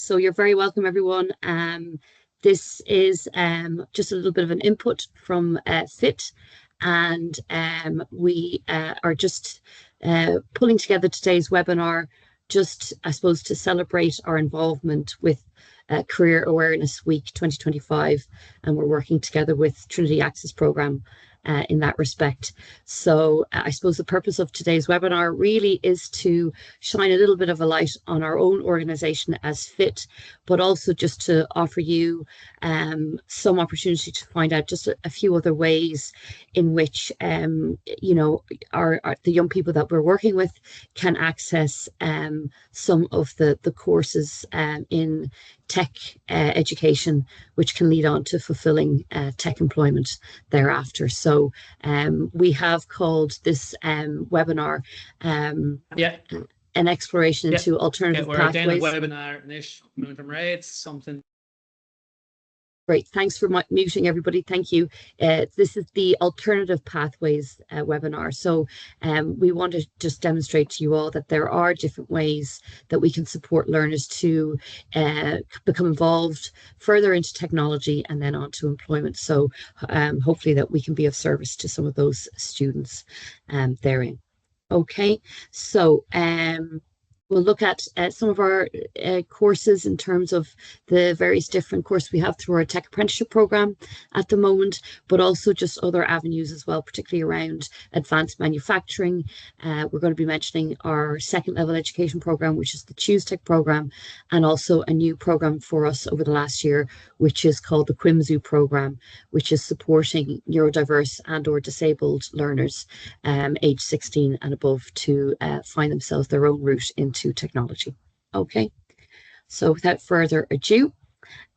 So you're very welcome, everyone. This is just a little bit of an input from FIT, and we are just pulling together today's webinar, just, I suppose, to celebrate our involvement with Career Awareness Week 2025, and we're working together with Trinity Access Programme in that respect. So I suppose the purpose of today's webinar really is to shine a little bit of a light on our own organisation as FIT, but also just to offer you some opportunity to find out just a few other ways in which you know, the young people that we're working with can access some of the courses in tech education, which can lead on to fulfilling tech employment thereafter. So we have called this webinar an exploration into alternative pathways. We're doing a webinar, Nish, from rates, something. Great, thanks for muting everybody. Thank you. This is the Alternative Pathways webinar. So we want to just demonstrate to you all that there are different ways that we can support learners to become involved further into technology and then on to employment. So hopefully that we can be of service to some of those students therein. Okay, so we'll look at some of our courses in terms of the various different courses we have through our Tech Apprenticeship Programme at the moment, but also just other avenues as well, particularly around advanced manufacturing. We're going to be mentioning our second level education programme, which is the Choose Tech programme, and also a new programme for us over the last year, which is called the Cuimsiú Programme, which is supporting neurodiverse and or disabled learners age 16 and above to find themselves their own route into technology. Okay, so without further ado,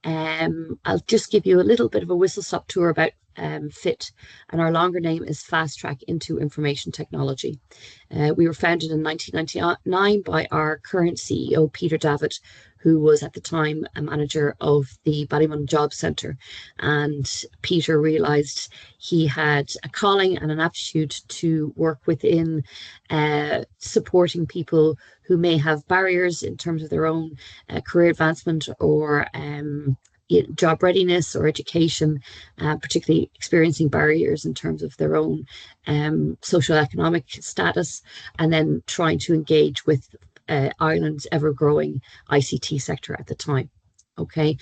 I'll just give you a little bit of a whistle-stop tour about FIT, and our longer name is Fast Track into Information Technology. We were founded in 1999 by our current CEO, Peter Davitt, who was at the time a manager of the Ballymun Jobs Centre. And Peter realised he had a calling and an aptitude to work within supporting people who may have barriers in terms of their own career advancement or job readiness or education, particularly experiencing barriers in terms of their own social economic status, and then trying to engage with Ireland's ever-growing ICT sector at the time. Okay,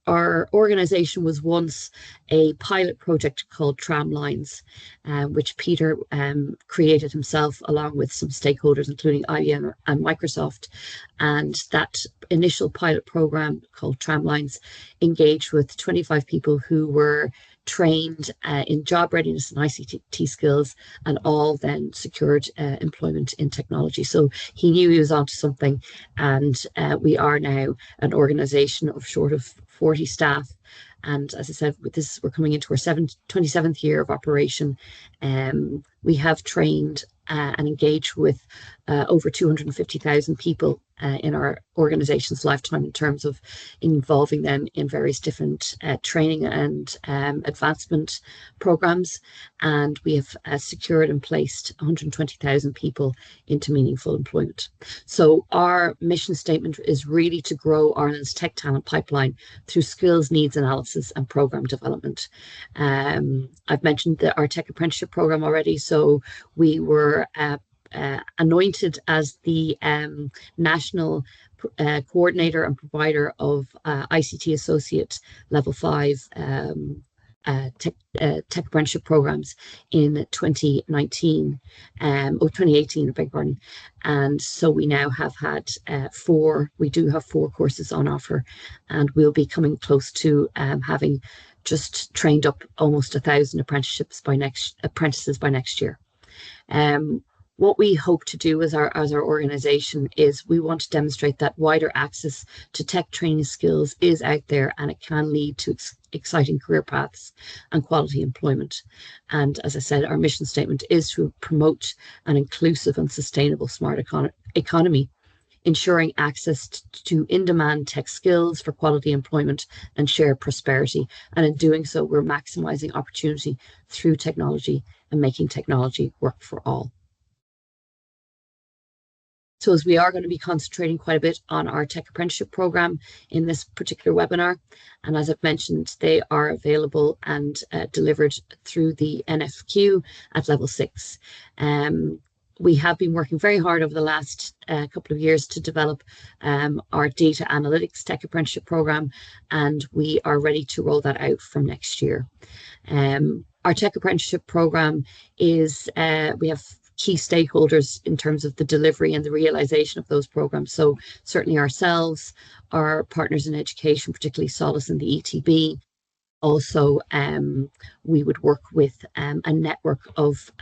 our organisation was once a pilot project called Tramlines, which Peter created himself along with some stakeholders, including IBM and Microsoft. And that initial pilot program called Tramlines engaged with 25 people who were trained in job readiness and ICT skills, and all then secured employment in technology. So he knew he was onto something, and we are now an organisation of short of 40 staff. And as I said, with this, we're coming into our 27th year of operation. We have trained and engaged with over 250,000 people in our organisation's lifetime in terms of involving them in various different training and advancement programmes. And we have secured and placed 120,000 people into meaningful employment. So our mission statement is really to grow Ireland's tech talent pipeline through skills needs analysis and programme development. I've mentioned our Tech Apprenticeship Programme already. So we were anointed as the national coordinator and provider of ICT Associate Level 5 tech apprenticeship programs in 2019 or 2018, I beg your pardon. And so we now have had we do have 4 courses on offer, and we'll be coming close to having just trained up almost 1,000 apprentices by next year. What we hope to do as our organisation is we want to demonstrate that wider access to tech training skills is out there, and it can lead to exciting career paths and quality employment. And as I said, our mission statement is to promote an inclusive and sustainable smart economy, ensuring access to in-demand tech skills for quality employment and shared prosperity. And in doing so, we're maximising opportunity through technology and making technology work for all. So as we are going to be concentrating quite a bit on our tech apprenticeship program in this particular webinar, and as I've mentioned, they are available and delivered through the NFQ at level 6. We have been working very hard over the last couple of years to develop our data analytics tech apprenticeship program, and we are ready to roll that out from next year. Our tech apprenticeship program is, we have key stakeholders in terms of the delivery and the realization of those programs. So certainly ourselves, our partners in education, particularly Solace and the ETB. Also, we would work with a network of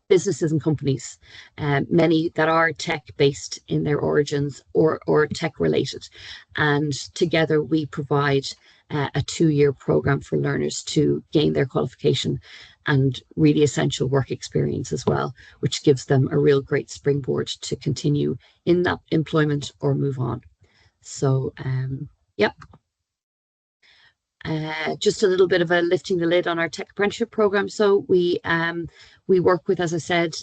businesses and companies, many that are tech-based in their origins or tech-related. And together we provide a 2-year program for learners to gain their qualification and really essential work experience as well, which gives them a real great springboard to continue in that employment or move on. So, yep. Just a little bit of a lifting the lid on our tech apprenticeship program. So we work with, as I said,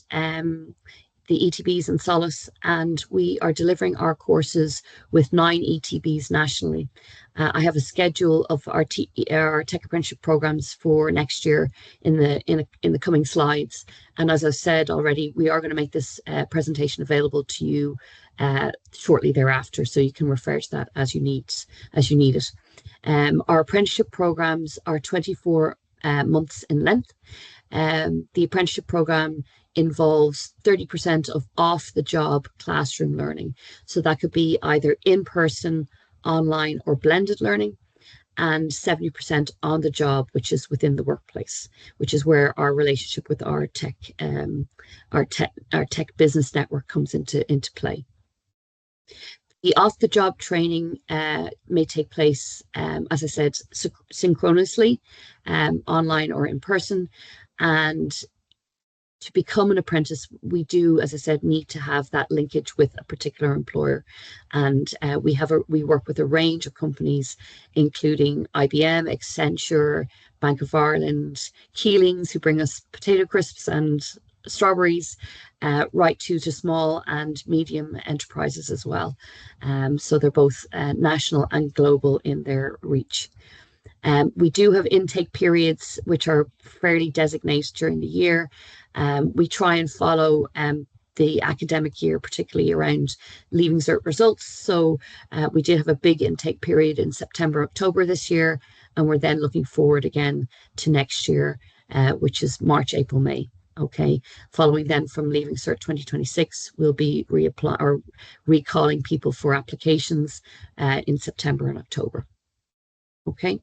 the ETBs and Solace, and we are delivering our courses with 9 ETBs nationally. I have a schedule of our tech apprenticeship programs for next year in the coming slides. And as I've said already, we are going to make this presentation available to you shortly thereafter, so you can refer to that as you need it. Our apprenticeship programs are 24 months in length. The apprenticeship program involves 30% of off-the-job classroom learning. So that could be either in-person, online, or blended learning, and 70% on the job, which is within the workplace, which is where our relationship with our tech business network comes into play. The off-the-job training may take place, as I said, synchronously, online or in person. And to become an apprentice, we do, as I said, need to have that linkage with a particular employer. And we work with a range of companies, including IBM, Accenture, Bank of Ireland, Keelings, who bring us potato crisps and strawberries, right to small and medium enterprises as well. So they're both national and global in their reach. We do have intake periods which are fairly designated during the year. We try and follow the academic year, particularly around Leaving Cert results. So we did have a big intake period in September, October this year, and we're then looking forward again to next year, which is March, April, May. Okay, following then from Leaving Cert 2026, we'll be recalling people for applications in September and October. Okay.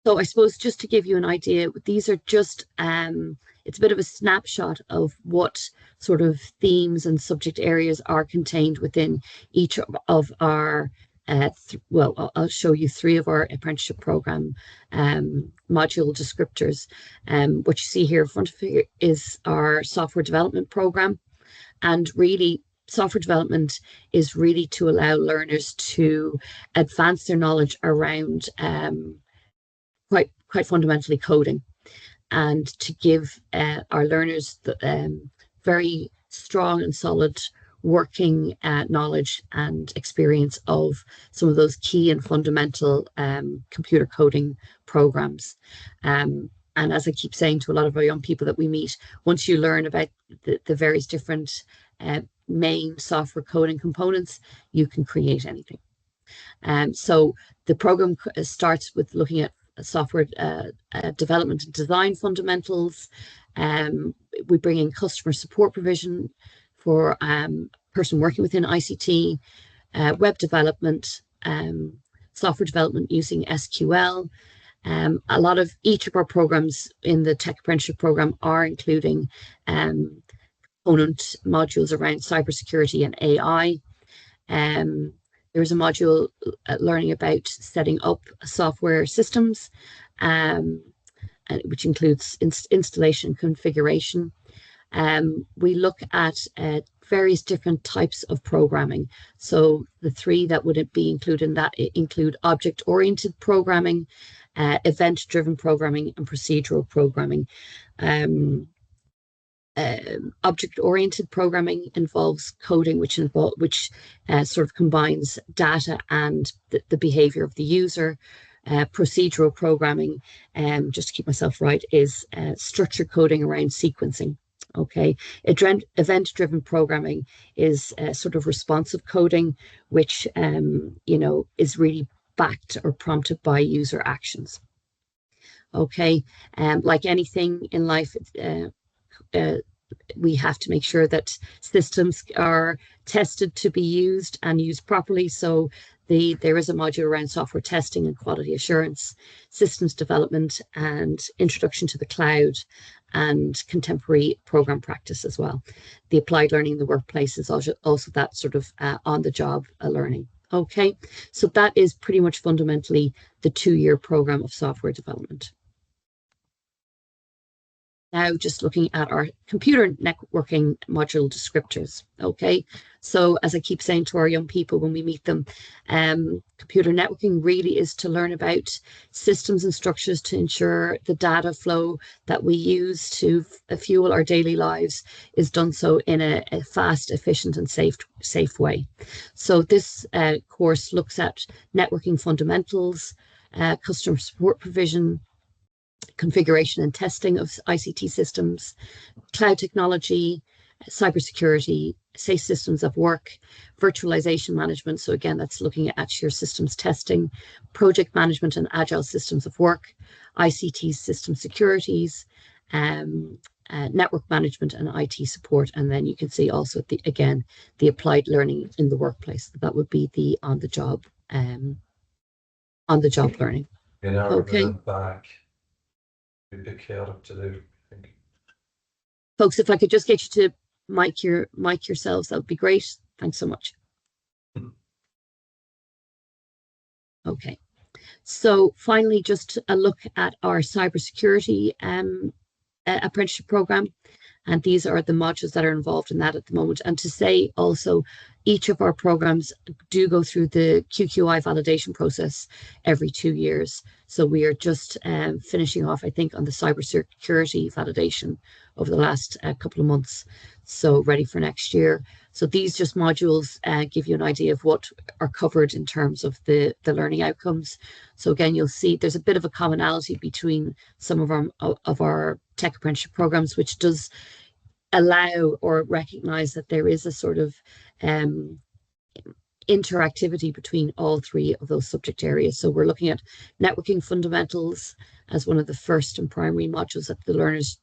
So I suppose just to give you an idea, these are just, it's a bit of a snapshot of what sort of themes and subject areas are contained within each of our, well, I'll show you 3 of our apprenticeship program module descriptors. What you see here in front of you is our software development program. And really, software development is really to allow learners to advance their knowledge around quite fundamentally coding, and to give our learners the very strong and solid working knowledge and experience of some of those key and fundamental computer coding programs. And as I keep saying to a lot of our young people that we meet, once you learn about the various different main software coding components, you can create anything. So the program starts with looking at software development and design fundamentals. We bring in customer support provision for person working within ICT, web development, software development using SQL. A lot of each of our programs in the Tech Apprenticeship program are including component modules around cybersecurity and AI. There's a module learning about setting up software systems, which includes installation and configuration. We look at various different types of programming. So the 3 that would be included in that include object-oriented programming, event-driven programming, and procedural programming. Object-oriented programming involves coding, which sort of combines data and the behavior of the user. Procedural programming, just to keep myself right, is structured coding around sequencing. Okay, event-driven programming is sort of responsive coding, which is really backed or prompted by user actions. Okay, like anything in life, we have to make sure that systems are tested to be used and used properly. So there is a module around software testing and quality assurance, systems development, and introduction to the cloud, and contemporary program practice as well. The applied learning in the workplace is also that sort of on-the-job learning. Okay, so that is pretty much fundamentally the 2-year program of software development. Now just looking at our computer networking module descriptors. Okay, so as I keep saying to our young people when we meet them, computer networking really is to learn about systems and structures to ensure the data flow that we use to fuel our daily lives is done so in a fast, efficient and safe way. So this course looks at networking fundamentals, customer support provision, configuration and testing of ICT systems, cloud technology, cybersecurity, safe systems of work, virtualization management. So again, that's looking at your systems testing, project management and agile systems of work, ICT system securities, network management and IT support. And then you can see also the applied learning in the workplace. That would be the on-the-job learning. Okay. Back. Be a bit chaotic to do, I think. Folks, if I could just get you to mic yourselves, that would be great. Thanks so much. Okay, so finally, just a look at our cybersecurity apprenticeship program. And these are the modules that are involved in that at the moment. And to say also, each of our programs do go through the QQI validation process every 2 years. So we are just finishing off, I think, on the cybersecurity validation over the last couple of months. So ready for next year. So these just modules give you an idea of what are covered in terms of the learning outcomes. So again, you'll see there's a bit of a commonality between some of our tech apprenticeship programs, which does allow or recognize that there is a sort of interactivity between all 3 of those subject areas. So we're looking at networking fundamentals as one of the first and primary modules that the learners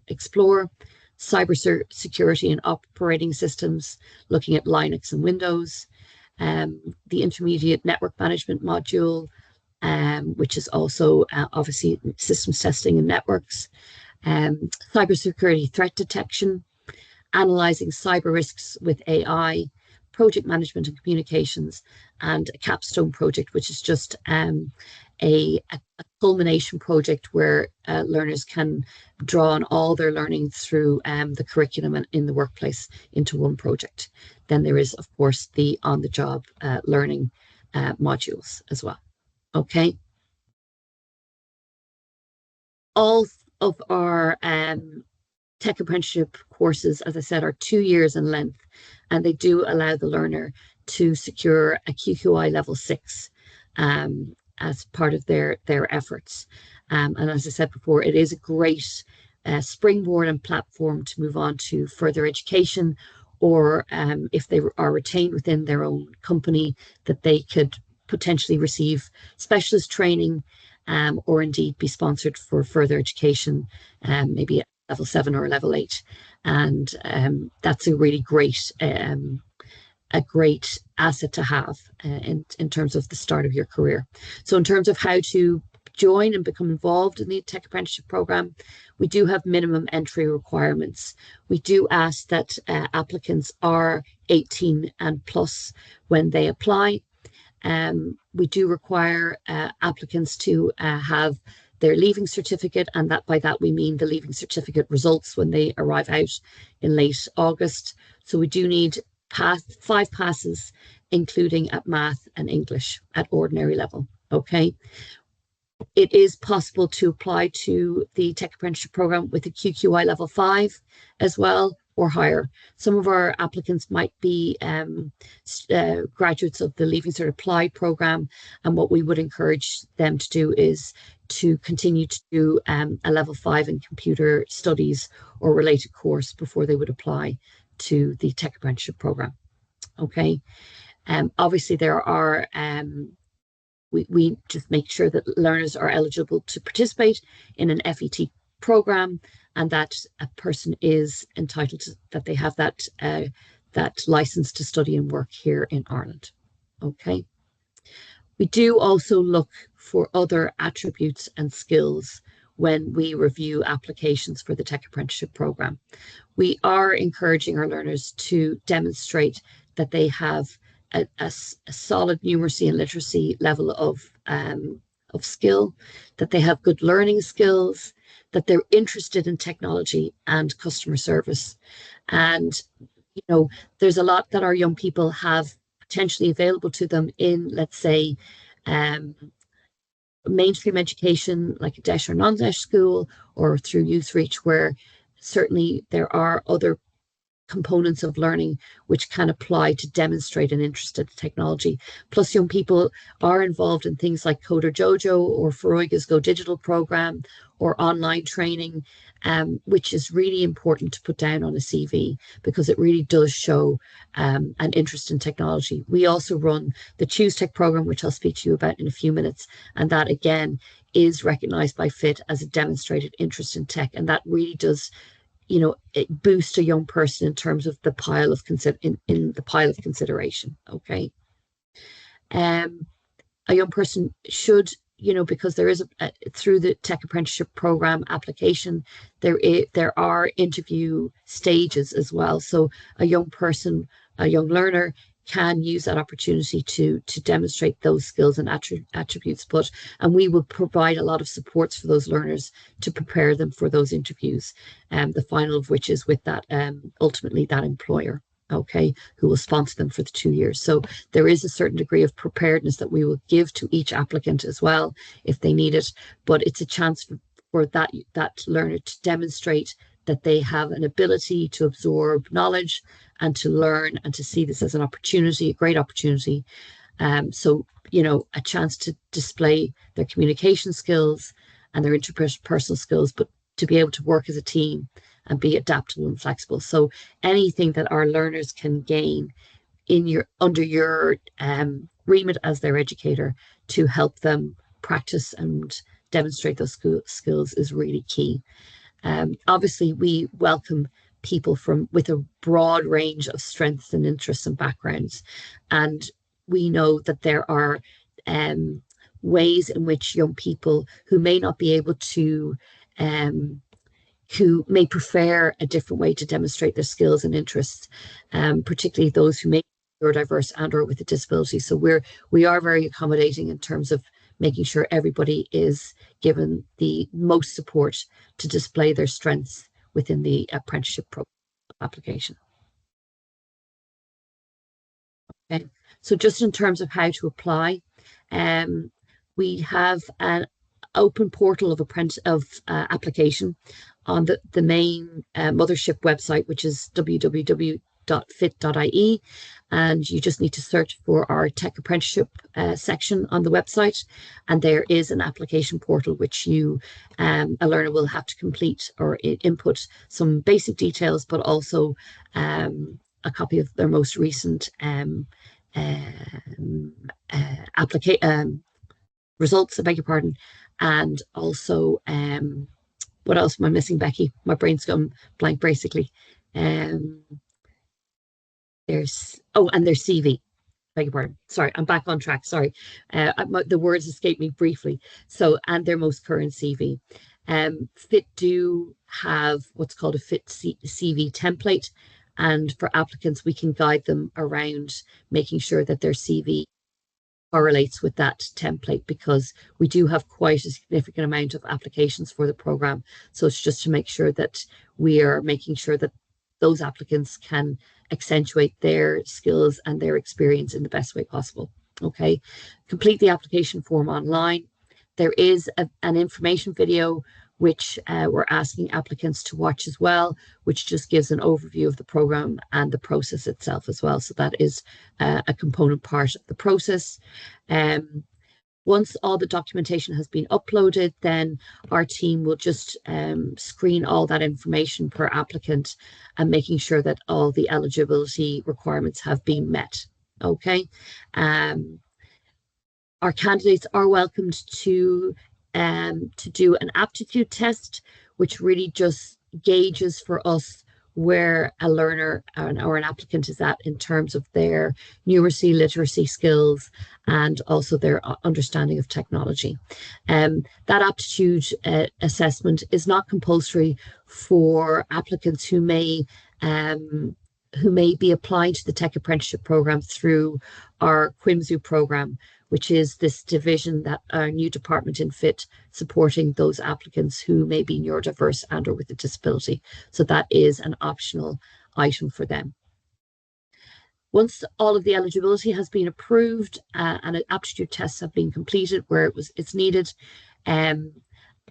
explore, cybersecurity and operating systems, looking at Linux and Windows, the intermediate network management module, which is also obviously systems testing and networks, cybersecurity threat detection, analyzing cyber risks with AI, project management and communications, and a capstone project, which is just a culmination project where learners can draw on all their learning through the curriculum and in the workplace into one project. Then there is, of course, the on-the-job learning modules as well. Okay. All of our tech apprenticeship courses, as I said, are 2 years in length, and they do allow the learner to secure a QQI level 6 as part of their efforts. And as I said before, it is a great springboard and platform to move on to further education, or if they are retained within their own company, that they could potentially receive specialist training or indeed be sponsored for further education, maybe at level 7 or level 8. And that's a really great asset to have in terms of the start of your career. So in terms of how to join and become involved in the tech apprenticeship program, we do have minimum entry requirements. We do ask that applicants are 18 and plus when they apply. We do require applicants to have their leaving certificate, and by that we mean the leaving certificate results when they arrive out in late August. So we do need 5 passes, including at math and English at ordinary level. Okay. It is possible to apply to the Tech Apprenticeship Programme with a QQI level 5 as well, or higher. Some of our applicants might be graduates of the Leaving Cert Applied programme, and what we would encourage them to do is to continue to do a level 5 in computer studies or related course before they would apply to the Tech Apprenticeship Programme. Okay. Obviously there are we just make sure that learners are eligible to participate in an FET program, and that a person is entitled to, that they have that that license to study and work here in Ireland. Okay. We do also look for other attributes and skills when we review applications for the Tech Apprenticeship Programme. We are encouraging our learners to demonstrate that they have a solid numeracy and literacy level of skill, that they have good learning skills, that they're interested in technology and customer service. And, you know, there's a lot that our young people have potentially available to them in, let's say, mainstream education, like a DESH or non-DESH school, or through Youth Reach, where certainly there are other components of learning which can apply to demonstrate an interest in technology. Plus, young people are involved in things like Coder Jojo or Feroiga's Go Digital program or online training, which is really important to put down on a CV because it really does show an interest in technology. We also run the Choose Tech program, which I'll speak to you about in a few minutes, and that again is recognised by FIT as a demonstrated interest in tech, and that really does, you know, it boosts a young person in terms of the pile of in the pile of consideration. Okay. A young person should, you know, because there is through the Tech Apprenticeship Programme application, there are interview stages as well. So a young person, a young learner can use that opportunity to demonstrate those skills and attributes, and we will provide a lot of supports for those learners to prepare them for those interviews, the final of which is with that ultimately that employer, okay, who will sponsor them for the 2 years. So there is a certain degree of preparedness that we will give to each applicant as well if they need it, but it's a chance for that learner to demonstrate that they have an ability to absorb knowledge and to learn and to see this as an opportunity, a great opportunity. So, you know, a chance to display their communication skills and their interpersonal skills, but to be able to work as a team and be adaptable and flexible. So anything that our learners can gain in under your remit as their educator to help them practice and demonstrate those skills is really key. Obviously, we welcome people with a broad range of strengths and interests and backgrounds, and we know that there are ways in which young people who may not be able to who may prefer a different way to demonstrate their skills and interests, particularly those who may be neurodiverse and or with a disability. So we are very accommodating in terms of making sure everybody is given the most support to display their strengths within the apprenticeship program application. Okay, so just in terms of how to apply, we have an open portal of application on the main mothership website, which is www.fit.ie, and you just need to search for our Tech Apprenticeship section on the website, and there is an application portal which a learner will have to complete or input some basic details, but also a copy of their most recent results, I beg your pardon, and also what else am I missing, Becky? My brain's gone blank basically. And their CV. Beg your pardon. Sorry, I'm back on track. Sorry, the words escaped me briefly. So, and their most current CV. FIT do have what's called a FIT CV template, and for applicants, we can guide them around making sure that their CV correlates with that template, because we do have quite a significant amount of applications for the program. So it's just to make sure that we are making sure that those applicants can accentuate their skills and their experience in the best way possible. Okay, complete the application form online. There is an information video which we're asking applicants to watch as well, which just gives an overview of the program and the process itself as well. So that is a component part of the process. Once all the documentation has been uploaded, then our team will just screen all that information per applicant and making sure that all the eligibility requirements have been met. Okay. Our candidates are welcomed to do an aptitude test, which really just gauges for us where a learner or an applicant is at in terms of their numeracy, literacy skills, and also their understanding of technology. That aptitude assessment is not compulsory for applicants who may be applying to the Tech Apprenticeship Programme through our Cuimsiú Programme, which is this division that our new department in FIT supporting those applicants who may be neurodiverse and or with a disability. So that is an optional item for them. Once all of the eligibility has been approved and aptitude tests have been completed where it's needed,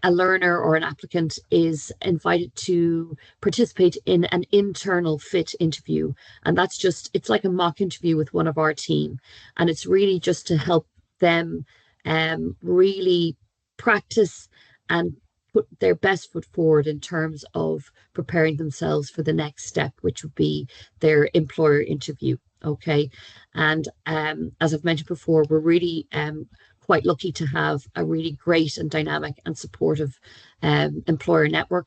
a learner or an applicant is invited to participate in an internal FIT interview. And that's just, it's like a mock interview with one of our team. And it's really just to help them really practice and put their best foot forward in terms of preparing themselves for the next step, which would be their employer interview. Okay. And as I've mentioned before, we're really quite lucky to have a really great and dynamic and supportive employer network.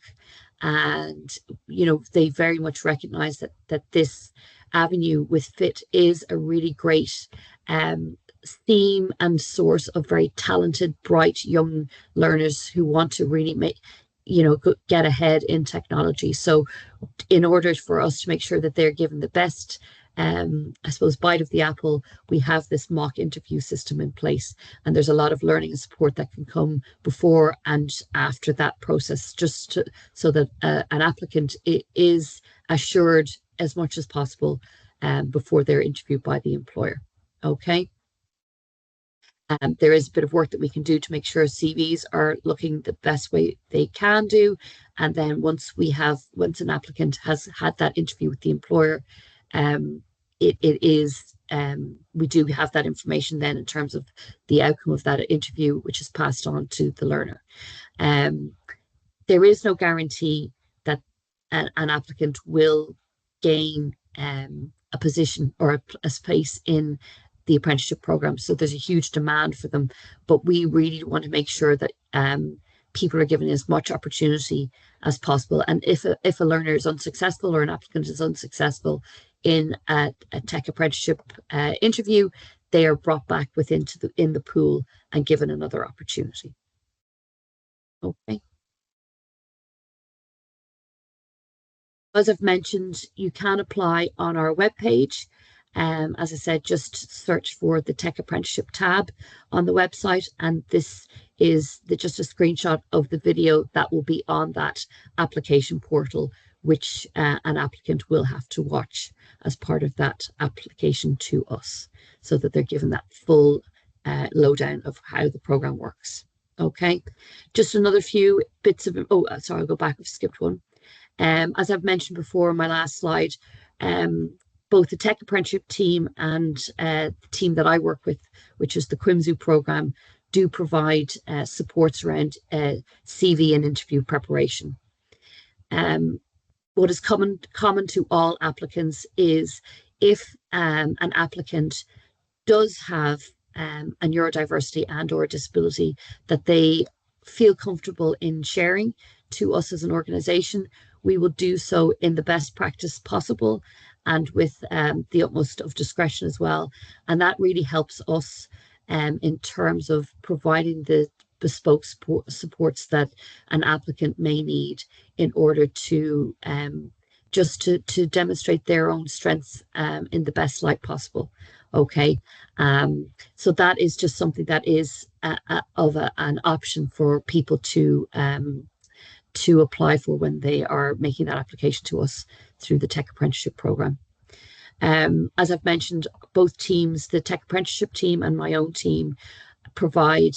And, you know, they very much recognize that this avenue with FIT is a really great theme and source of very talented, bright young learners who want to really get ahead in technology. So in order for us to make sure that they're given the best I suppose bite of the apple, we have this mock interview system in place, and there's a lot of learning and support that can come before and after that process, so that an applicant is assured as much as possible before they're interviewed by the employer. Okay. There is a bit of work that we can do to make sure CVs are looking the best way they can do, and then once an applicant has had that interview with the employer, we do have that information then in terms of the outcome of that interview, which is passed on to the learner. There is no guarantee that an applicant will gain a position or a space in the apprenticeship program. So there's a huge demand for them, but we really want to make sure that people are given as much opportunity as possible. And if a learner is unsuccessful or an applicant is unsuccessful in a tech apprenticeship interview, they are brought back in the pool and given another opportunity. Okay. As I've mentioned, you can apply on our webpage. As I said, just search for the Tech Apprenticeship tab on the website, and this is just a screenshot of the video that will be on that application portal, which an applicant will have to watch as part of that application to us, so that they're given that full lowdown of how the program works. Okay, just another few bits of, sorry, I'll go back, I've skipped one. As I've mentioned before in my last slide, both the Tech Apprenticeship team and the team that I work with, which is the Cuimsiú Programme, do provide supports around CV and interview preparation. What is common to all applicants is if an applicant does have a neurodiversity and or a disability that they feel comfortable in sharing to us as an organisation, we will do so in the best practice possible and with the utmost of discretion as well. And that really helps us in terms of providing the bespoke supports that an applicant may need in order to to demonstrate their own strengths in the best light possible. Okay, so that is just something that is an option for people to apply for when they are making that application to us through the Tech Apprenticeship Programme. As I've mentioned, both teams, the Tech Apprenticeship team and my own team, provide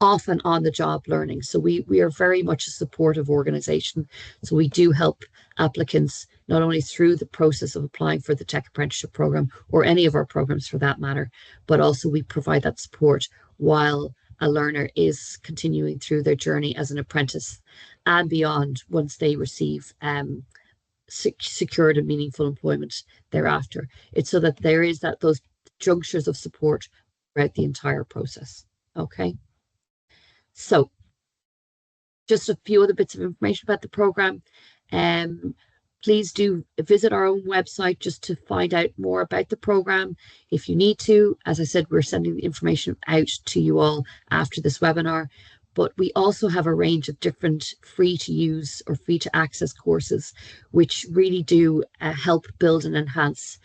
often on the job learning. So we are very much a supportive organization. So we do help applicants not only through the process of applying for the Tech Apprenticeship Programme or any of our programs for that matter, but also we provide that support while a learner is continuing through their journey as an apprentice and beyond once they receive secured and meaningful employment thereafter. It's so that there is those junctures of support throughout the entire process. Okay. So just a few other bits of information about the program. Please do visit our own website just to find out more about the program if you need to. As I said, we're sending the information out to you all after this webinar, but we also have a range of different free to use or free to access courses, which really do help build and enhance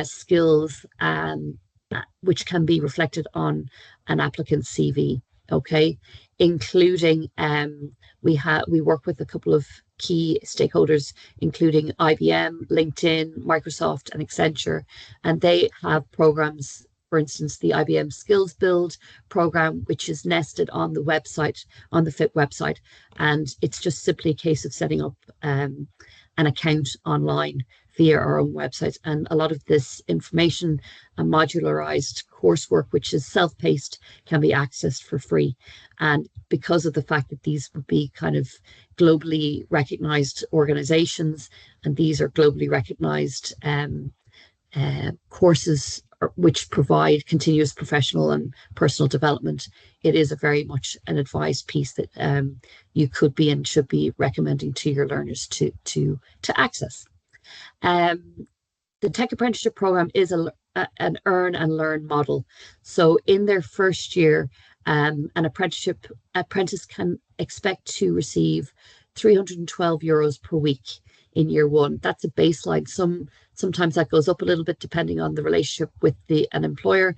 skills which can be reflected on an applicant's CV. Okay, including we work with a couple of key stakeholders, including IBM, LinkedIn, Microsoft, and Accenture, and they have programs. For instance, the IBM Skills Build program, which is nested on the website, on the FIT website, and it's just simply a case of setting up an account online via our own website. And a lot of this information and modularized coursework, which is self-paced, can be accessed for free. And because of the fact that these would be kind of globally recognized organizations, and these are globally recognized courses which provide continuous professional and personal development, it is a very much an advised piece that you could be and should be recommending to your learners to access. The Tech Apprenticeship Programme is an earn and learn model. So in their first year, an apprentice can expect to receive €312 per week in year one. That's a baseline. Sometimes that goes up a little bit depending on the relationship with an employer,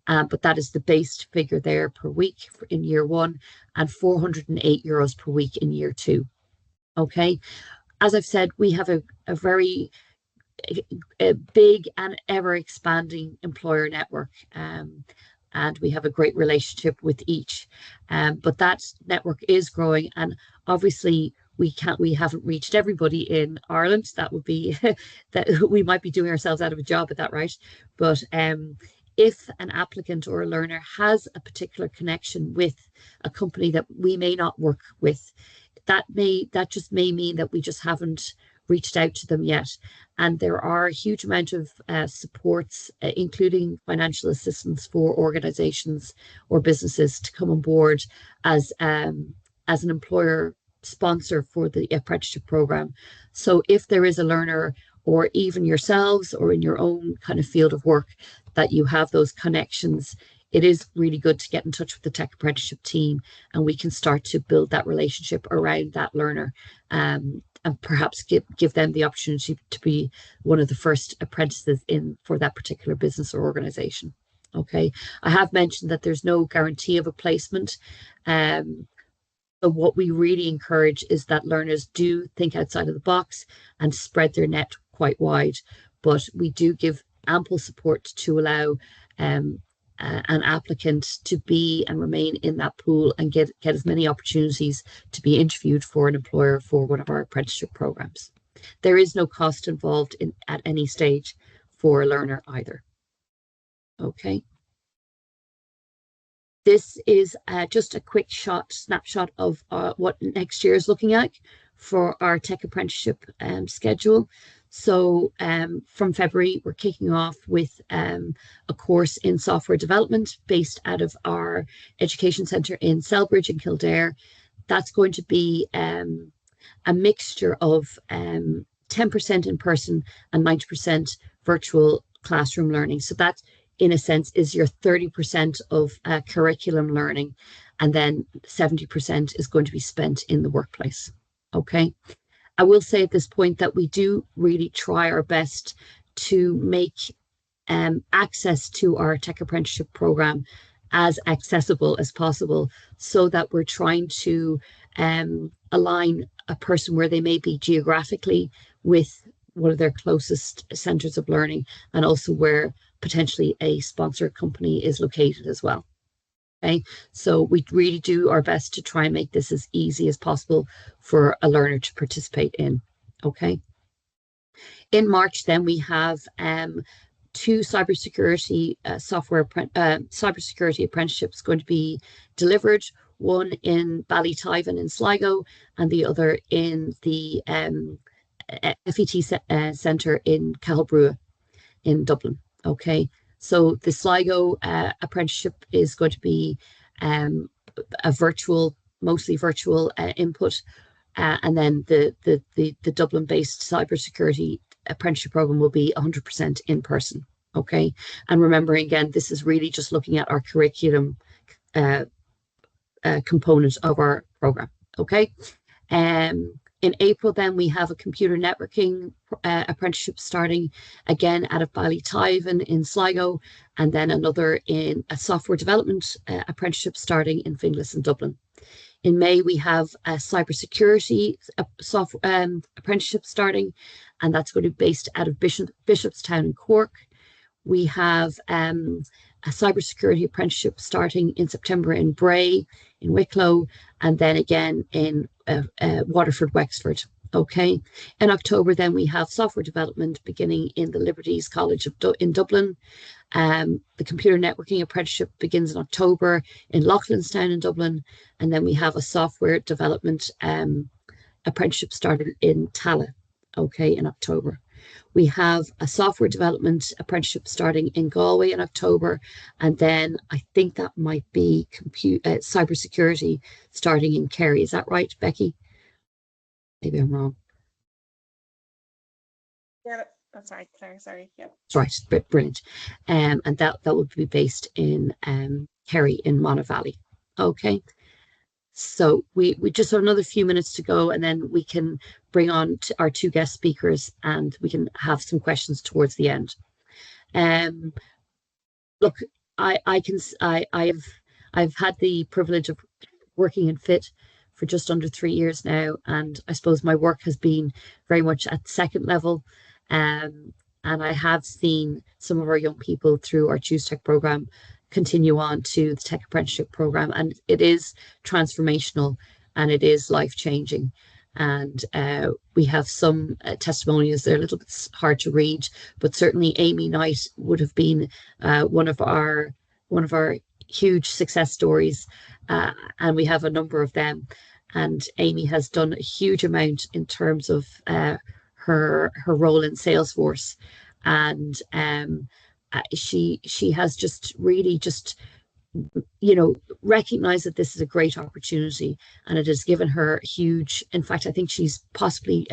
but that is the base figure there per week in year one, and €408 per week in year two. Okay, as I've said, we have a very big and ever expanding employer network, and we have a great relationship with each, but that network is growing, and obviously we haven't reached everybody in Ireland. That would be that we might be doing ourselves out of a job at that, right? But if an applicant or a learner has a particular connection with a company that we may not work with, that just may mean that we just haven't reached out to them yet. And there are a huge amount of supports, including financial assistance for organizations or businesses to come on board as an employer sponsor for the apprenticeship program. So if there is a learner, or even yourselves or in your own kind of field of work, that you have those connections, it is really good to get in touch with the Tech Apprenticeship team, and we can start to build that relationship around that learner, and perhaps give them the opportunity to be one of the first apprentices in for that particular business or organization. Okay, I have mentioned that there's no guarantee of a placement. So what we really encourage is that learners do think outside of the box and spread their net quite wide, but we do give ample support to allow an applicant to be and remain in that pool and get as many opportunities to be interviewed for an employer for one of our apprenticeship programs. There is no cost involved at any stage for a learner either. Okay. This is just a quick snapshot of what next year is looking like for our Tech Apprenticeship schedule. So from February, we're kicking off with a course in software development based out of our education centre in Selbridge in Kildare. That's going to be a mixture of 10% in person and 90% virtual classroom learning. So that, in a sense, is your 30% of curriculum learning, and then 70% is going to be spent in the workplace. Okay. I will say at this point that we do really try our best to make access to our Tech Apprenticeship Programme as accessible as possible, so that we're trying to align a person where they may be geographically with one of their closest centres of learning, and also where potentially a sponsor company is located as well. Okay, so we really do our best to try and make this as easy as possible for a learner to participate in. Okay. In March, then we have two cybersecurity cybersecurity apprenticeships going to be delivered. One in Ballytyven in Sligo, and the other in the FET Centre in Cahalbrua in Dublin. Okay, so the Sligo apprenticeship is going to be a mostly virtual input, and then the Dublin-based cybersecurity apprenticeship program will be 100% in person. Okay, and remembering again, this is really just looking at our curriculum component of our program. Okay, in April, then we have a computer networking apprenticeship starting again out of Ballytyven in Sligo, and then another in a software development apprenticeship starting in Finglas in Dublin. In May, we have a cybersecurity apprenticeship starting, and that's going to be based out of Bishopstown in Cork. We have a cybersecurity apprenticeship starting in September in Bray, in Wicklow, and then again in Waterford, Wexford. Okay. In October, then we have software development beginning in the Liberties College in Dublin. The computer networking apprenticeship begins in October in Loughlinstown in Dublin, and then we have a software development apprenticeship started in Tala, okay, in October. We have a software development apprenticeship starting in Galway in October, and then I think that might be cybersecurity starting in Kerry. Is that right, Becky? Maybe I'm wrong. Yeah, that's right, Claire. Sorry. Yeah. That's right. Brilliant. And that would be based in Kerry in Monaghan. Okay. So we just have another few minutes to go, and then we can bring on our two guest speakers, and we can have some questions towards the end. Look, I've had the privilege of working in FIT for just under 3 years now, and I suppose my work has been very much at second level. And I have seen some of our young people through our Choose Tech program continue on to the Tech Apprenticeship program, and it is transformational and it is life-changing. And we have some testimonials. They're a little bit hard to read, but certainly Amy Knight would have been one of our huge success stories, and we have a number of them. And Amy has done a huge amount in terms of her role in Salesforce, and she has just really recognized that this is a great opportunity, and it has given her huge. In fact, I think she's possibly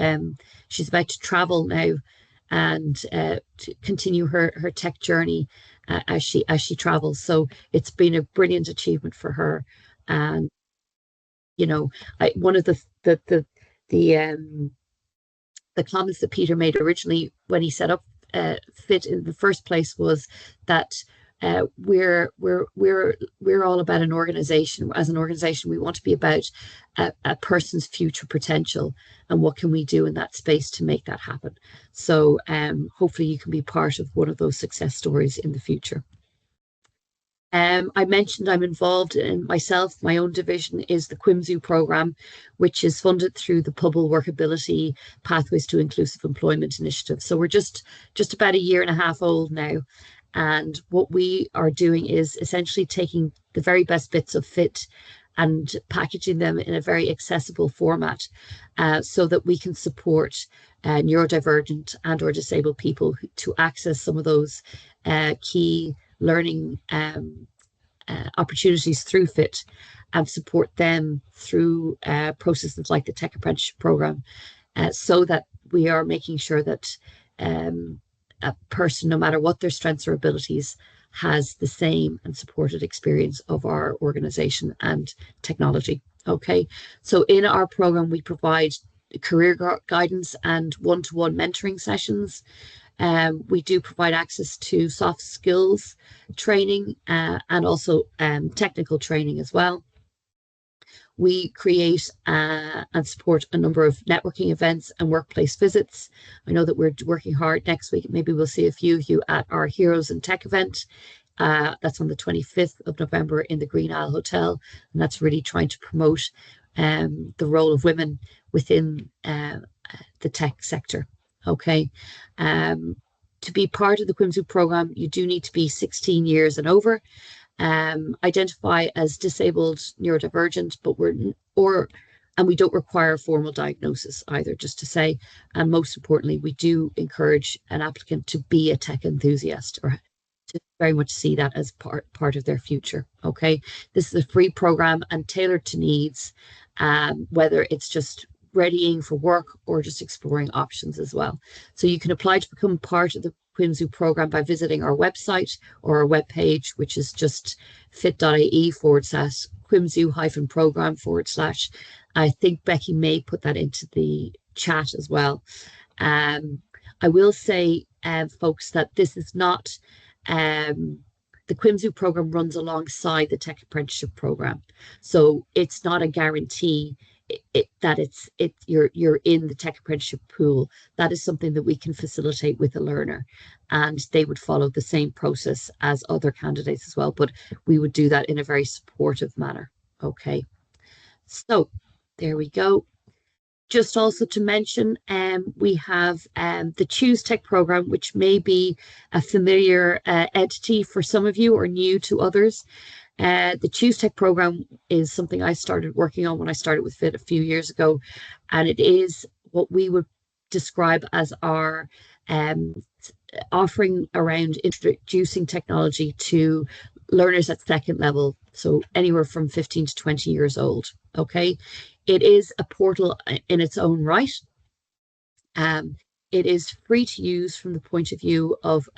she's about to travel now and to continue her tech journey as she travels. So it's been a brilliant achievement for her. And one of the comments that Peter made originally when he set up FIT in the first place was that we're all about an organization. As an organization, we want to be about a person's future potential, and what can we do in that space to make that happen. So hopefully you can be part of one of those success stories in the future. I mentioned I'm involved in my own division is the Cuimsiú Programme, which is funded through the Pobal Workability Pathways to Inclusive Employment Initiative. So we're just about a year and a half old now. And what we are doing is essentially taking the very best bits of FIT and packaging them in a very accessible format so that we can support neurodivergent and or disabled people to access some of those key learning opportunities through FIT, and support them through processes like the Tech Apprenticeship program, so that we are making sure that a person, no matter what their strengths or abilities, has the same and supported experience of our organization and technology. Okay, so in our program we provide career guidance and one-to-one mentoring sessions. We do provide access to soft skills training and also technical training as well. We create and support a number of networking events and workplace visits. I know that we're working hard next week. Maybe we'll see a few of you at our Heroes in Tech event That's on the 25th of November in the Green Isle Hotel, and that's really trying to promote the role of women within the tech sector. Okay, to be part of the Cuimsiú programme, you do need to be 16 years and over, identify as disabled, neurodivergent, and we don't require a formal diagnosis either, just to say. And most importantly, we do encourage an applicant to be a tech enthusiast, or to very much see that as part of their future. Okay, this is a free program and tailored to needs, whether it's just readying for work or just exploring options as well. So you can apply to become part of the Cuimsiú program by visiting our website or our webpage, which is just fit.ie/Cuimsiú-program/. I think Becky may put that into the chat as well. I will say, folks, that this is not, the Cuimsiú program runs alongside the Tech Apprenticeship program. So it's not a guarantee that you're in the Tech Apprenticeship pool. That is something that we can facilitate with a learner, and they would follow the same process as other candidates as well, but we would do that in a very supportive manner. Okay, so there we go. Just also to mention, we have the Choose Tech program, which may be a familiar entity for some of you or new to others. The Choose Tech program is something I started working on when I started with FIT a few years ago, and it is what we would describe as our offering around introducing technology to learners at second level, so anywhere from 15 to 20 years old. Okay, it is a portal in its own right. It is free to use from the point of view of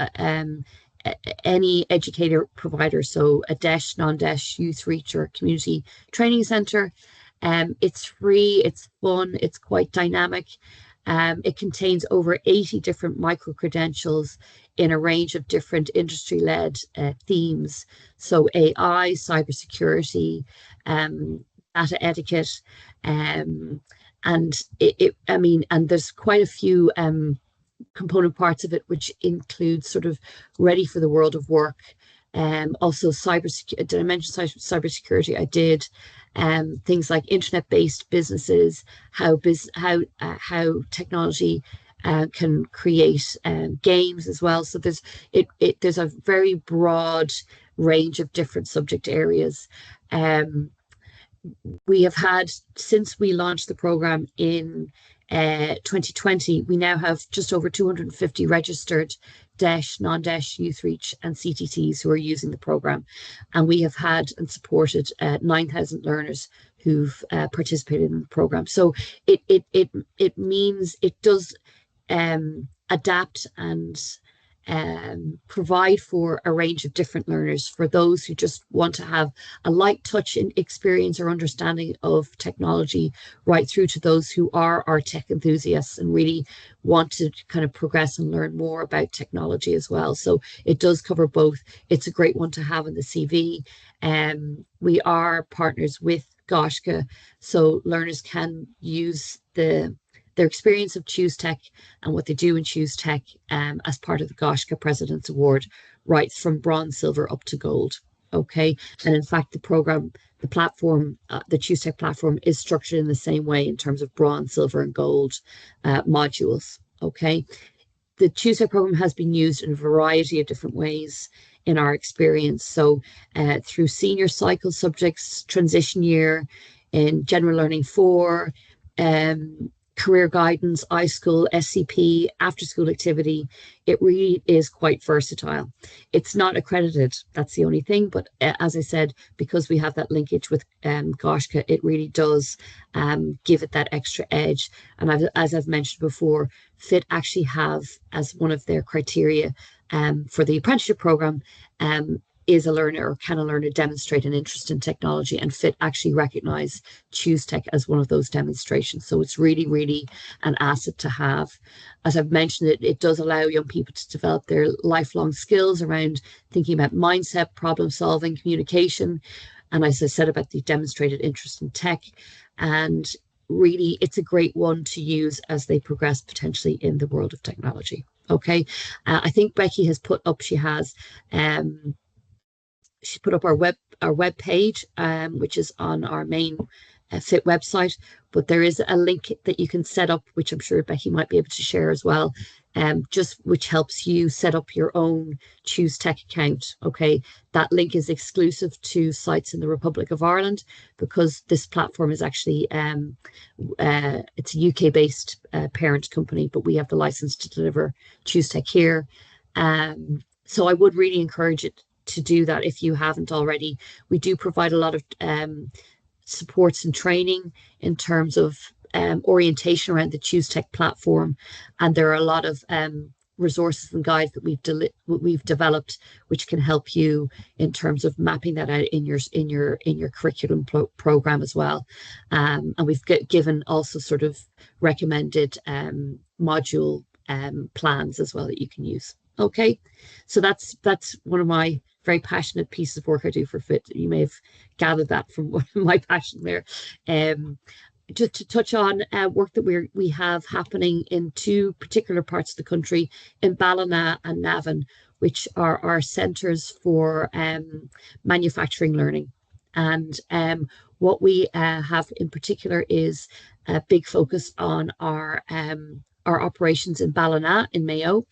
any educator provider, so a DESH, non-DESH, youth reach, or community training centre. It's free, it's fun, it's quite dynamic. It contains over 80 different micro-credentials in a range of different industry-led themes. So AI, cybersecurity, data etiquette, and and there's quite a few component parts of it, which include sort of ready for the world of work. Also cybersecurity. Did I mention cybersecurity? I did. Things like internet-based businesses, how technology can create games as well. So there's a very broad range of different subject areas. We have had, since we launched the program in 2020, we now have just over 250 registered DESH, non-DESH, youth reach and CTTs who are using the program, and we have had and supported 9,000 learners who've participated in the program. So it means it does adapt and provide for a range of different learners, for those who just want to have a light touch in experience or understanding of technology, right through to those who are our tech enthusiasts and really want to kind of progress and learn more about technology as well. So it does cover both. It's a great one to have in the CV. We are partners with Goshka, so learners can use their experience of Choose Tech and what they do in Choose Tech as part of the Goshka President's Award, right from bronze, silver up to gold. Okay, and in fact, the program, the platform, the Choose Tech platform is structured in the same way in terms of bronze, silver, and gold modules. Okay, the Choose Tech program has been used in a variety of different ways in our experience. So through senior cycle subjects, transition year, in general learning 4, career guidance, iSchool, SCP, after school activity. It really is quite versatile. It's not accredited, that's the only thing, but as I said, because we have that linkage with Goshka, it really does give it that extra edge. And as I've mentioned before, FIT actually have as one of their criteria for the apprenticeship program, is a learner, or can a learner demonstrate an interest in technology, and FIT actually recognise Choose Tech as one of those demonstrations. So it's really, really an asset to have. As I've mentioned, it does allow young people to develop their lifelong skills around thinking about mindset, problem solving, communication, and as I said, about the demonstrated interest in tech. And really, it's a great one to use as they progress potentially in the world of technology. Okay, I think Becky has put up, she has she's put up our web page, which is on our main FIT website, but there is a link that you can set up, which I'm sure Becky might be able to share as well, just which helps you set up your own Choose Tech account. Okay, that link is exclusive to sites in the Republic of Ireland, because this platform is actually it's a UK based parent company, but we have the license to deliver Choose Tech here. So I would really encourage it to do that if you haven't already. We do provide a lot of supports and training in terms of orientation around the Choose Tech platform, and there are a lot of resources and guides that we've developed which can help you in terms of mapping that out in your curriculum program as well. And we've given also sort of recommended module plans as well that you can use. Okay, so that's one of my very passionate pieces of work I do for FIT. You may have gathered that from one of my passion there. Just to touch on work that we have happening in two particular parts of the country, in Ballina and Navan, which are our centres for manufacturing learning. And what we have in particular is a big focus on our operations in Ballina in Mayo,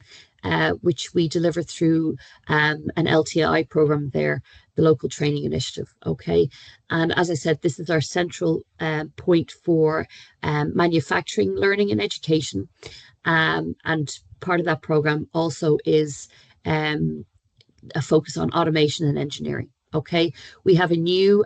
which we deliver through an LTI program there, the Local Training Initiative. Okay, and as I said, this is our central point for manufacturing learning and education, and part of that program also is a focus on automation and engineering. Okay, we have a new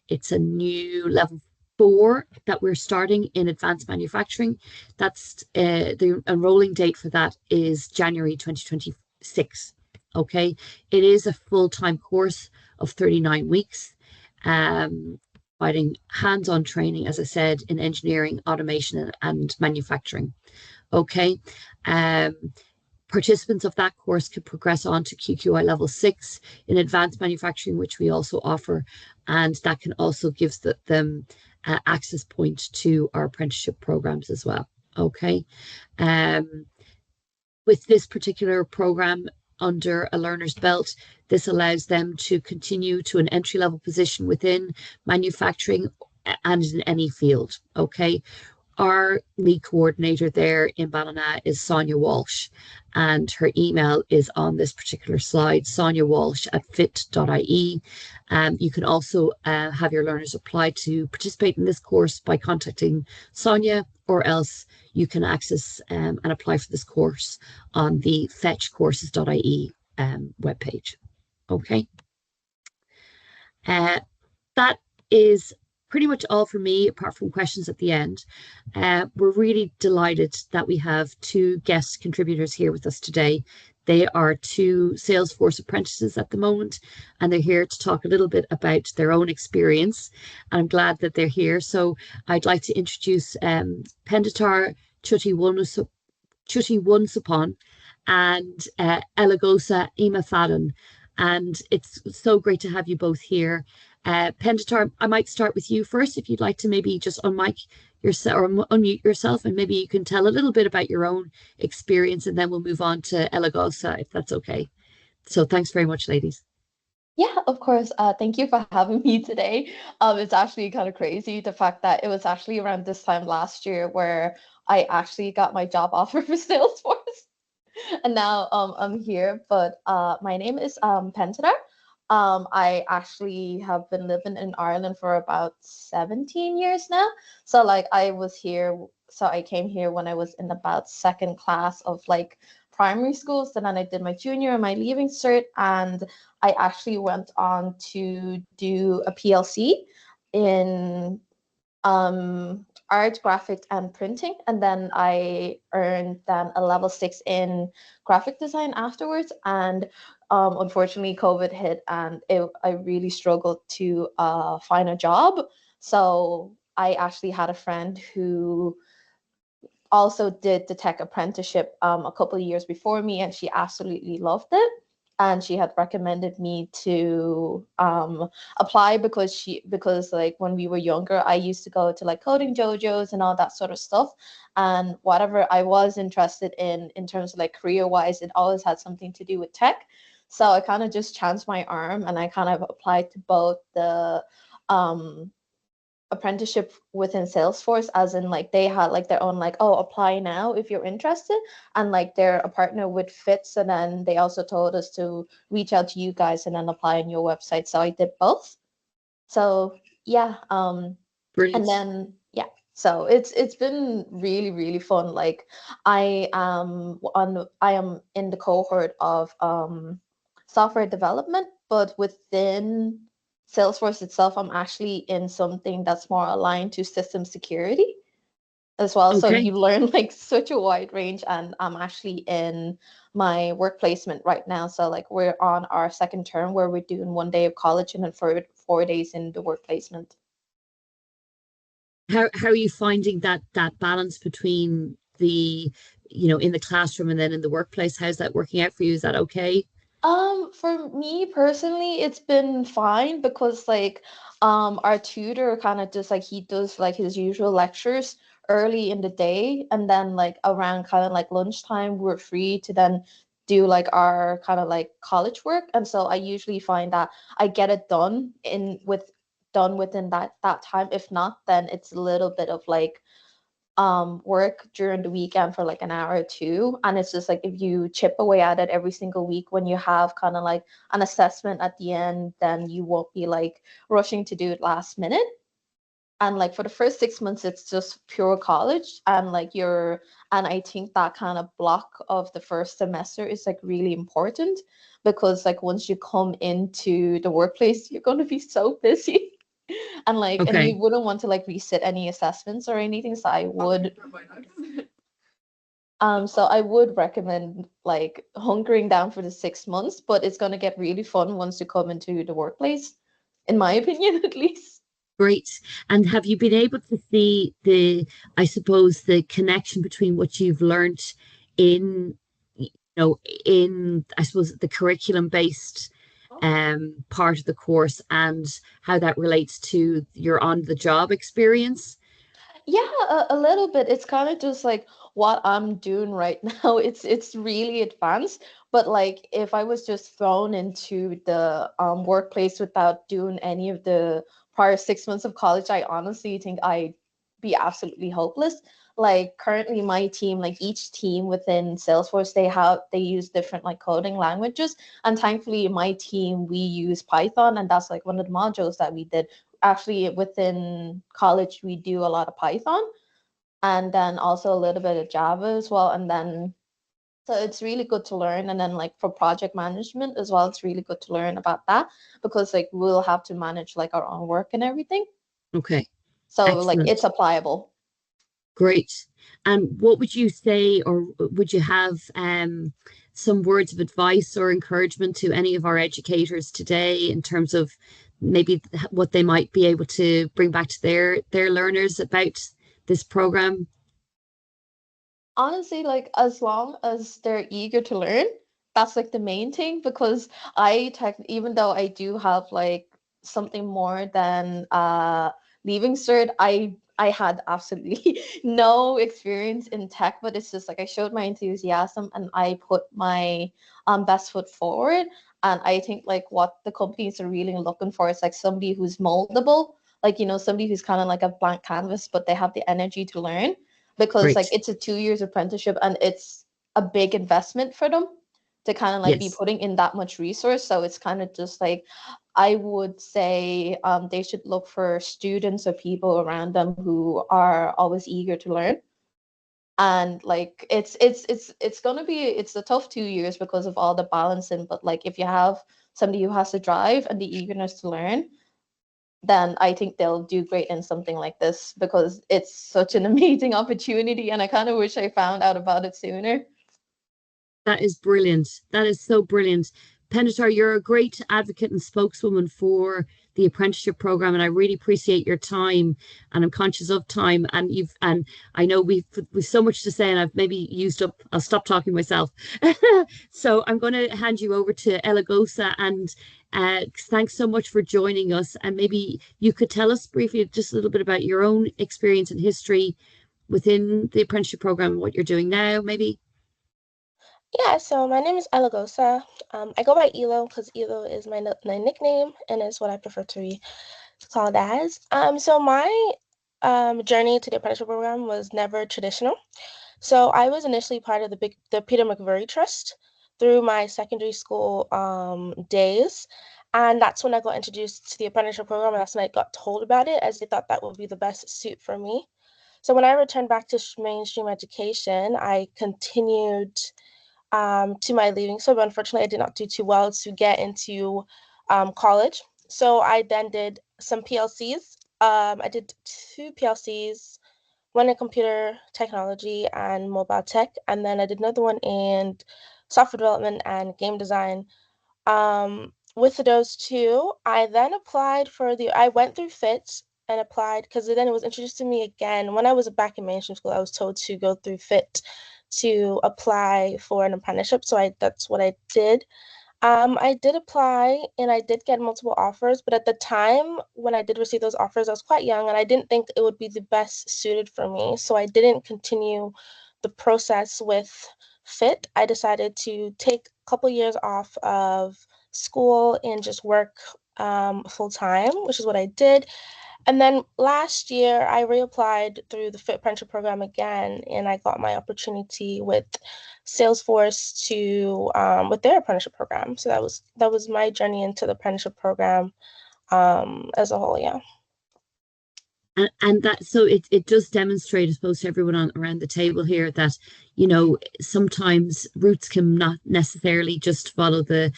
it's a new level 4 that we're starting in advanced manufacturing. That's the enrolling date for that is January 2026. Okay, it is a full-time course of 39 weeks, providing hands-on training, as I said, in engineering, automation, and manufacturing. Okay, participants of that course could progress on to QQI level 6 in advanced manufacturing, which we also offer, and that can also give them access point to our apprenticeship programs as well. Okay, with this particular program under a learner's belt, this allows them to continue to an entry-level position within manufacturing and in any field. Okay, our lead coordinator there in Ballina is Sonia Walsh, and her email is on this particular slide, soniawalsh@fit.ie. You can also have your learners apply to participate in this course by contacting Sonia, or else you can access and apply for this course on the fetchcourses.ie webpage. Okay, that is pretty much all for me, apart from questions at the end. We're really delighted that we have two guest contributors here with us today. They are two Salesforce apprentices at the moment, and they're here to talk a little bit about their own experience. And I'm glad that they're here. So I'd like to introduce Penditar Chuti-Wunsupon and Elagosa Imafadan. And it's so great to have you both here. Penditar, I might start with you first, if you'd like to maybe just unmic yourself or unmute yourself, and maybe you can tell a little bit about your own experience, and then we'll move on to Elagosa, if that's okay. So thanks very much, ladies. Yeah, of course. Thank you for having me today. It's actually kind of crazy, the fact that it was actually around this time last year where I actually got my job offer for Salesforce. And now I'm here. But my name is Penditar. I actually have been living in Ireland for about 17 years now. So like I came here when I was in about second class of like primary school. So then I did my junior and my leaving cert, and I actually went on to do a PLC in art, graphic, and printing, and then I earned then a level 6 in graphic design afterwards. And unfortunately COVID hit, and I really struggled to find a job. So I actually had a friend who also did the tech apprenticeship a couple of years before me, and she absolutely loved it. And she had recommended me to apply because like when we were younger, I used to go to like coding dojos and all that sort of stuff. And whatever I was interested in terms of like career wise, it always had something to do with tech. So I kind of just chanced my arm and I kind of applied to both the apprenticeship within Salesforce, as in like they had like their own like, oh, apply now if you're interested, and like they're a partner with Fits, and then they also told us to reach out to you guys and then apply on your website. So I did both. So yeah, and Brilliant. then yeah, so it's been really, really fun. Like I am in the cohort of software development, but within Salesforce itself, I'm actually in something that's more aligned to system security as well. So Okay. you learn like such a wide range, and I'm actually in my work placement right now. So like we're on our second term where we're doing 1 day of college and then 4 days in the work placement. How are you finding that balance between the, in the classroom and then in the workplace? How's that working out for you? Is that okay? For me personally, it's been fine because like our tutor kind of just like he does like his usual lectures early in the day, and then like around kind of like lunchtime we're free to then do like our kind of like college work. And so I usually find that I get it done within that time. If not, then it's a little bit of like work during the weekend for like an hour or two, and it's just like if you chip away at it every single week, when you have kind of like an assessment at the end, then you won't be like rushing to do it last minute. And like for the first 6 months it's just pure college, and like and I think that kind of block of the first semester is like really important, because like once you come into the workplace you're going to be so busy and like and Okay. you wouldn't want to like resit any assessments or anything. So I would recommend like hunkering down for the 6 months, but it's going to get really fun once you come into the workplace, in my opinion at least. Great. And have you been able to see I suppose, the connection between what you've learned in, I suppose, the curriculum based part of the course, and how that relates to your on the job experience? Yeah, a little bit. It's kind of just like what I'm doing right now. It's really advanced, but like if I was just thrown into the workplace without doing any of the prior 6 months of college, I honestly think I'd be absolutely hopeless. Like currently my team, like each team within Salesforce, they use different like coding languages. And thankfully my team, we use Python, and that's like one of the modules that we did. Actually within college we do a lot of Python, and then also a little bit of Java as well. And then so it's really good to learn. And then like for project management as well, it's really good to learn about that, because like we'll have to manage like our own work and everything. Okay. So like Excellent. it's applicable. Great. And what would you say, or would you have some words of advice or encouragement to any of our educators today in terms of maybe what they might be able to bring back to their learners about this program? Honestly, like as long as they're eager to learn, that's like the main thing. Because even though I do have like something more than leaving cert, I had absolutely no experience in tech, but it's just like I showed my enthusiasm and I put my best foot forward. And I think like what the companies are really looking for is like somebody who's moldable, like somebody who's kind of like a blank canvas, but they have the energy to learn, because like Great. it's a 2 years apprenticeship and it's a big investment for them to kind of like be Yes. putting in that much resource. So it's kind of just like I would say they should look for students or people around them who are always eager to learn. And like it's gonna be it's a tough 2 years because of all the balancing, but like if you have somebody who has the drive and the eagerness to learn, then I think they'll do great in something like this, because it's such an amazing opportunity and I kind of wish I found out about it sooner. That is brilliant. That is so brilliant. Penditar, you're a great advocate and spokeswoman for the apprenticeship program, and I really appreciate your time. And I'm conscious of time, and I know we've so much to say, and I've maybe used up. I'll stop talking myself. So I'm going to hand you over to Elagosa, and thanks so much for joining us. And maybe you could tell us briefly just a little bit about your own experience and history within the apprenticeship program and what you're doing now, maybe. Yeah, so my name is Elagosa. I go by Elo because Elo is my nickname and is what I prefer to be called as. So my journey to the apprenticeship program was never traditional. So I was initially part of the Peter McVerry Trust through my secondary school days. And that's when I got introduced to the apprenticeship program, and that's when I got told about it, as they thought that would be the best suit for me. So when I returned back to mainstream education, I continued to my leaving cert, but unfortunately, I did not do too well to get into college. So I then did some PLCs. I did 2 PLCs, one in computer technology and mobile tech, and then I did another one in software development and game design. With those two, I then applied for I went through FIT and applied because then it was introduced to me again. When I was back in mainstream school, I was told to go through FIT to apply for an apprenticeship. So that's what I did. I did apply and I did get multiple offers, but at the time when I did receive those offers, I was quite young and I didn't think it would be the best suited for me. So I didn't continue the process with FIT. I decided to take a couple years off of school and just work full time, which is what I did. And then last year, I reapplied through the Fit Apprenticeship program again, and I got my opportunity with Salesforce to with their apprenticeship program. So that was my journey into the apprenticeship program as a whole. Yeah. And that, so it does demonstrate, I suppose, to everyone around the table here that, you know, sometimes routes can not necessarily just follow the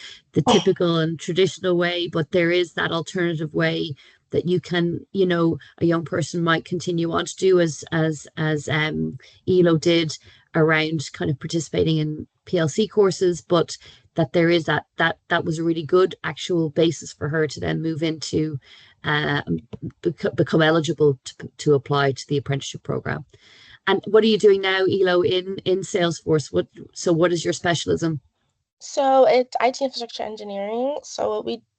typical and traditional way, but there is that alternative way that you can, you know, a young person might continue on to do as Elo did, around kind of participating in PLC courses, but that there is that was a really good actual basis for her to then move into become eligible to apply to the apprenticeship program. And what are you doing now, Elo, in Salesforce? What is your specialism? So it's IT infrastructure engineering. So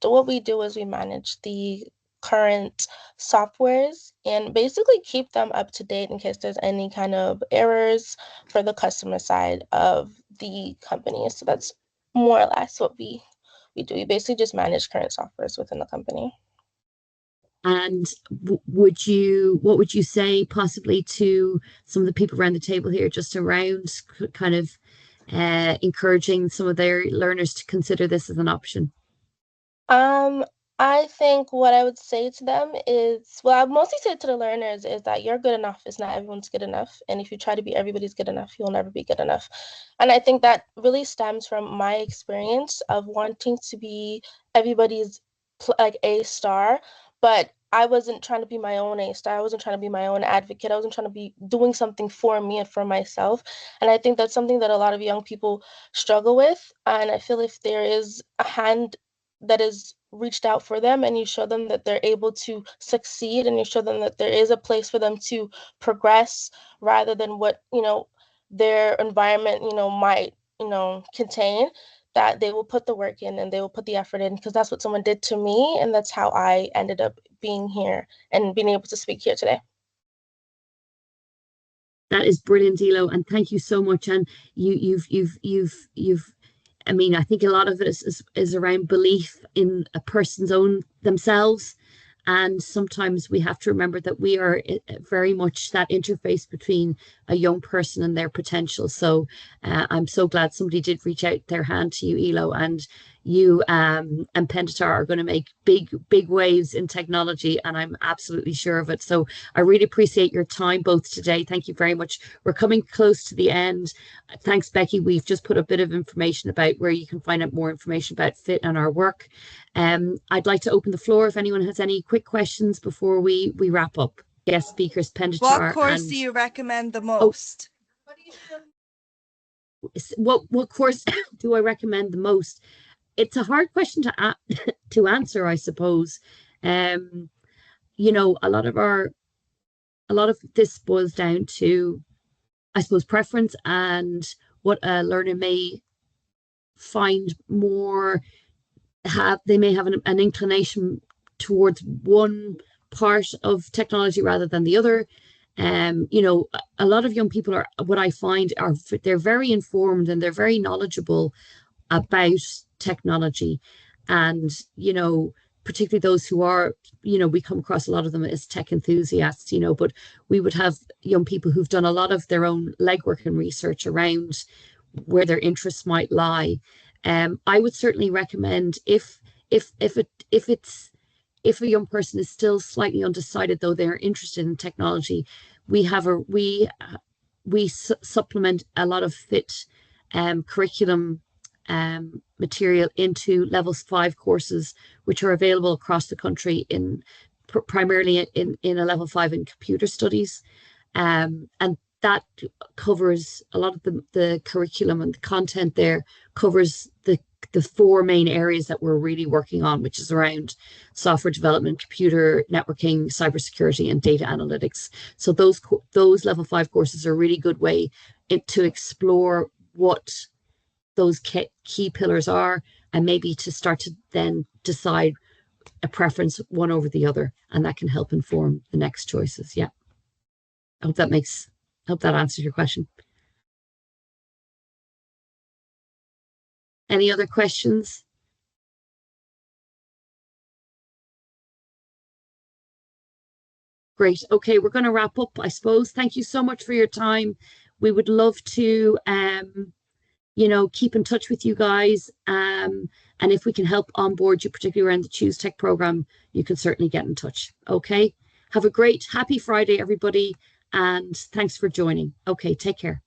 what we do is we manage the current softwares and basically keep them up to date in case there's any kind of errors for the customer side of the company. So that's more or less what we do. We basically just manage current softwares within the company. And what would you say possibly to some of the people around the table here, just around kind of encouraging some of their learners to consider this as an option? Um, I think what I would say to them is, well, I would mostly say to the learners is that you're good enough is not everyone's good enough. And if you try to be everybody's good enough, you'll never be good enough. And I think that really stems from my experience of wanting to be everybody's like A star, but I wasn't trying to be my own A star. I wasn't trying to be my own advocate. I wasn't trying to be doing something for me and for myself. And I think that's something that a lot of young people struggle with. And I feel if there is a hand that is reached out for them and you show them that they're able to succeed and you show them that there is a place for them to progress rather than what their environment might contain, that they will put the work in and they will put the effort in, because that's what someone did to me and that's how I ended up being here and being able to speak here today. That is brilliant, Elo, and thank you so much. And you've I mean, I think a lot of it is around belief in a person's own themselves. And sometimes we have to remember that we are very much that interface between a young person and their potential. So I'm so glad somebody did reach out their hand to you, Elo, and you and Pentatar are going to make big waves in technology, and I'm absolutely sure of it. So I really appreciate your time both today. Thank you very much. We're coming close to the end. Thanks, Becky. We've just put a bit of information about where you can find out more information about FIT and our work. I'd like to open the floor if anyone has any quick questions before we wrap up. Guest speakers, Pentatar. What course do you recommend the most? What course do I recommend the most? It's a hard question to answer, I suppose. You know, a lot of this boils down to, I suppose, preference and what a learner may find more. They may have an inclination towards one part of technology rather than the other. You know, a lot of young people are, what I find are, they're very informed and they're very knowledgeable about technology. And, you know, particularly those who are, you know, we come across a lot of them as tech enthusiasts, you know, but we would have young people who've done a lot of their own legwork and research around where their interests might lie. I would certainly recommend, if a young person is still slightly undecided, though they're interested in technology, we supplement a lot of fit curriculum material into level 5 courses, which are available across the country primarily in a level 5 in computer studies. And that covers a lot of the curriculum, and the content there covers the 4 main areas that we're really working on, which is around software development, computer networking, cybersecurity, and data analytics. So those level 5 courses are a really good way to explore what those key pillars are, and maybe to start to then decide a preference one over the other, and that can help inform the next choices. Yeah, I hope that answers your question. Any other questions? Great. Okay, we're going to wrap up, I suppose. Thank you so much for your time. We would love to, you know, keep in touch with you guys. And if we can help onboard you, particularly around the Choose Tech program, you can certainly get in touch. Okay. Have a great, happy Friday, everybody. And thanks for joining. Okay, take care.